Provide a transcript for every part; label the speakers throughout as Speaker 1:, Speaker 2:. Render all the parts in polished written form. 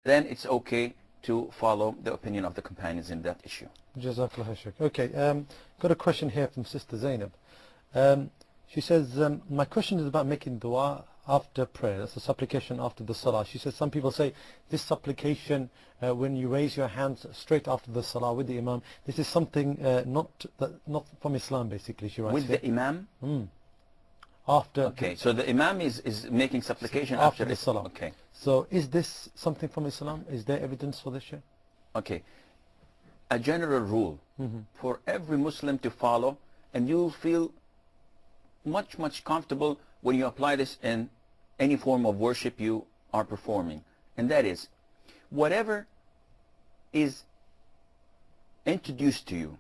Speaker 1: then it's okay to follow the opinion of the companions in that issue.
Speaker 2: Jazakallah Shaykh. Okay, got a question here from Sister Zainab. She says, my question is about making dua after prayer. That's a supplication after the salah. She says some people say this supplication when you raise your hands straight after the salah with the imam, this is something not from Islam, basically, she writes.
Speaker 1: With
Speaker 2: here.
Speaker 1: the imam?
Speaker 2: After.
Speaker 1: Okay, so the imam is making supplication
Speaker 2: after
Speaker 1: after
Speaker 2: the salah.
Speaker 1: Okay.
Speaker 2: So is this something from Islam? Is there evidence for this, Shaykh?
Speaker 1: Okay. A general rule for every Muslim to follow, and you'll feel much comfortable when you apply this in any form of worship you are performing, and that is whatever is introduced to you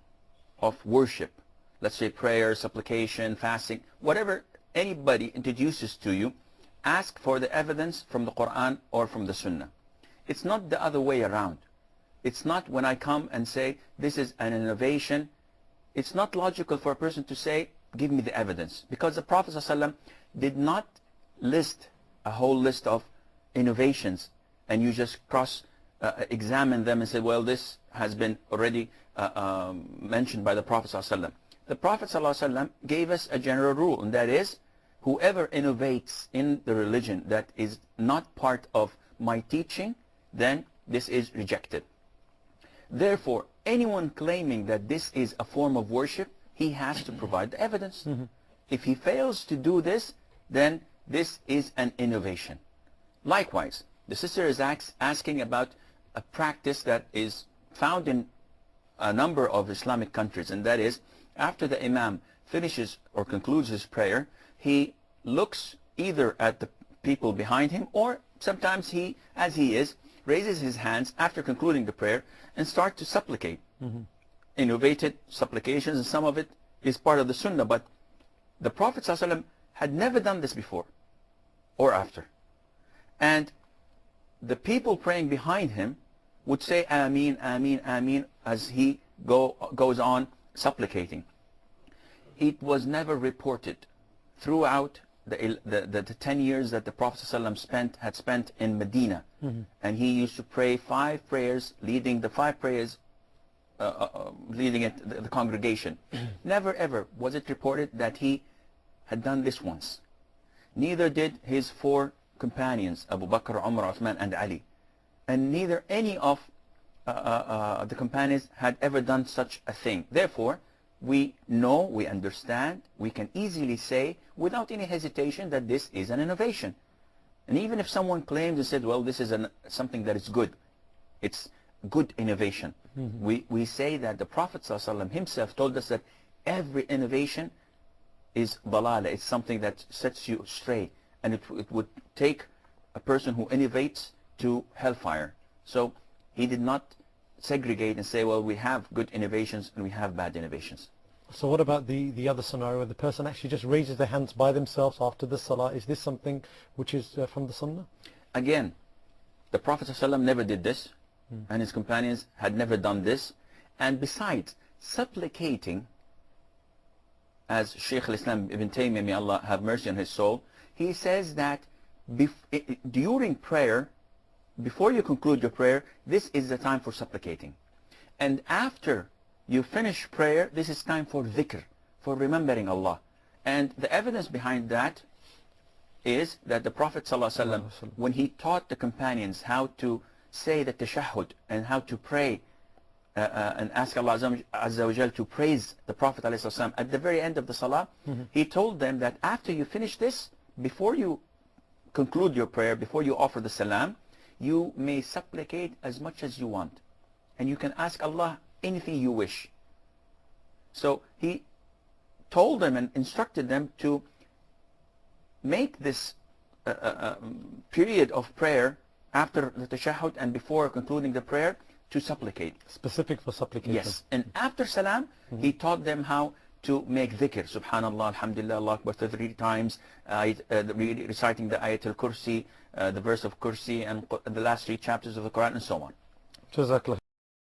Speaker 1: of worship, let's say prayer, supplication, fasting, whatever anybody introduces to you, ask for the evidence from the Quran or from the Sunnah. It's not the other way around. It's not when I come and say this is an innovation. It's not logical for a person to say give me the evidence, because the Prophet ﷺ did not list a whole list of innovations and you just examine them and say, well, this has been already mentioned by the Prophet ﷺ. The Prophet ﷺ gave us a general rule, and that is whoever innovates in the religion that is not part of my teaching, then this is rejected. Therefore, anyone claiming that this is a form of worship, he has to provide the evidence. If he fails to do this, then this is an innovation. Likewise, the sister is asking about a practice that is found in a number of Islamic countries, and that is after the imam finishes or concludes his prayer, he looks either at the people behind him, or sometimes he, as he is, raises his hands after concluding the prayer and start to supplicate. Innovated supplications, and some of it is part of the Sunnah, but the Prophet ﷺ had never done this before or after. And the people praying behind him would say Ameen, Ameen, Ameen as he goes on supplicating. It was never reported throughout the 10 years that the Prophet ﷺ had spent in Medina, and he used to pray 5 prayers, leading the 5 prayers leading the congregation. Never ever was it reported that he had done this once. Neither did his 4 companions, Abu Bakr, Umar, Uthman, and Ali. And neither any of the companions had ever done such a thing. Therefore, we know, we understand, we can easily say without any hesitation that this is an innovation. And even if someone claims and said, well, this is something that is good, it's good innovation. We say that the Prophet ﷺ himself told us that every innovation is dalala, it's something that sets you astray, and it would take a person who innovates to hellfire. So he did not segregate and say, well, we have good innovations and we have bad innovations.
Speaker 2: So what about the other scenario where the person actually just raises their hands by themselves after the salah? Is this something which is from the Sunnah?
Speaker 1: Again, the Prophet ﷺ never did this, and his companions had never done this. And besides, supplicating, as Shaykh al-Islam Ibn Taymiyyah, may Allah have mercy on his soul, he says that during prayer, before you conclude your prayer, this is the time for supplicating. And after you finish prayer, this is time for dhikr, for remembering Allah. And the evidence behind that is that the Prophet ﷺ, when he taught the companions how to say the tashahhud and how to pray and ask Allah Azza wa Jal to praise the Prophet ﷺ at the very end of the salah, he told them that after you finish this, before you conclude your prayer, before you offer the salam, you may supplicate as much as you want, and you can ask Allah anything you wish. So he told them and instructed them to make this period of prayer after the tashahhud and before concluding the prayer to supplicate.
Speaker 2: Specific for supplication.
Speaker 1: Yes. And after salam, he taught them how to make dhikr. Subhanallah, alhamdulillah, Allah Akbar 3 times, reciting the ayat al-Kursi, the verse of Kursi, and the last 3 chapters of the Quran, and so on.
Speaker 2: Jazakallah.